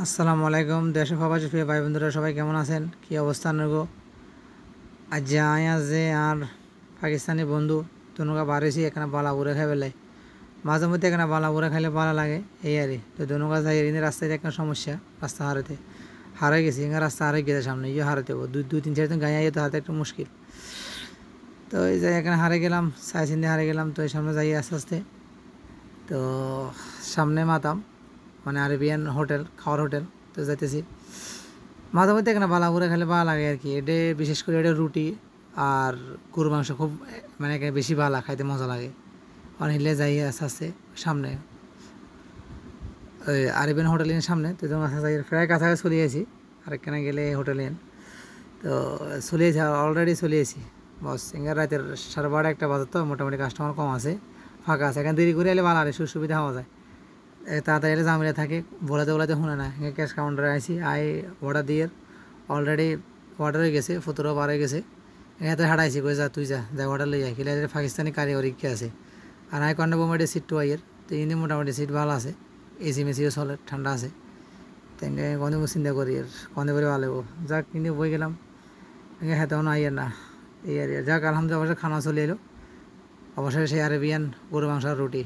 আসসালামু আলাইকুম দেশ প্রবাসী প্রিয় ভাই বন্ধুরা সবাই কেমন আছেন কি অবস্থা নগো আজ আয়া যে আর পাকিস্তানি বন্ধু দুনুকা বাড়েছি এখানে বালা উড়ে খাই বেলে মাঝে মধ্যে এখানে বালা উড়ে খাইলে ভালো লাগে এই আর তো দুনুকা যাই এনে রাস্তায় একটা সমস্যা রাস্তা হারাই গেছি এখানে রাস্তা হারাই গেছে সামনে ইয়ে হারাতে হবো দুই তিন চার দিন গায়ে যেতে হারাতে একটু মুশকিল তো এই যাই এখানে হারে গেলাম সাই চিন্তে হারে গেলাম তো এই সামনে যাই আস্তে আস্তে তো সামনে মাতাম মানে আরবিয়ান হোটেল খাওয়ার হোটেল তো যাইতেছি মাঝে মধ্যে এখানে বালা করে খেলে ভালো লাগে আর কি এটা বিশেষ করে এটা রুটি আর গরুর মাংস খুব মানে বেশি ভালো খাইতে মজা লাগে অনেক হিলে যাই আস্তে আস্তে সামনে ওই আরবিয়ান হোটেলের সামনে তো যখন আস্তে আস্তে প্রায় কাছাকাছি চলে গেছি আরেকখানে গেলে হোটেলে তো চলে গেছি অলরেডি চলে গেছি বস সিঙ্গার রাতের 12:30 বাজে তো মোটামুটি কাস্টমার কম আছে ফাঁকা আছে এখানে দেরি করে এলে ভালো আর সুবিধা হওয়া যায় তাড়াতাড়ি এলে জামিলা থাকে বলাতে শুনে না এখানে ক্যাশ কাউন্টারে আইসি অর্ডার দিয়ে অলরেডি অর্ডার হয়ে গেছে 17 বার হয়ে গেছে এখানে তো হাঁটাইছি কই যা তুই যা অর্ডার লই যাই খেলে পাকিস্তানি কারিগরি কি আছে আর আই কন্ডা বোমাটি সিট টু আইয়ের তো ইনি মোটামুটি সিট ভালো আছে এসি মেসিও চলে ঠান্ডা আছে তেমনি কন্দে চিন্তা করি আর কন্দে করে ভালো যাক কিন্তু বই গেলাম এখানে হেঁটেও না আইয়ের না এই আর যাক আলহামদুলিল্লাহ অবশ্যই খানা চলে এলো অবশ্যই সেই আরবিয়ান গরু মাংস আর রুটি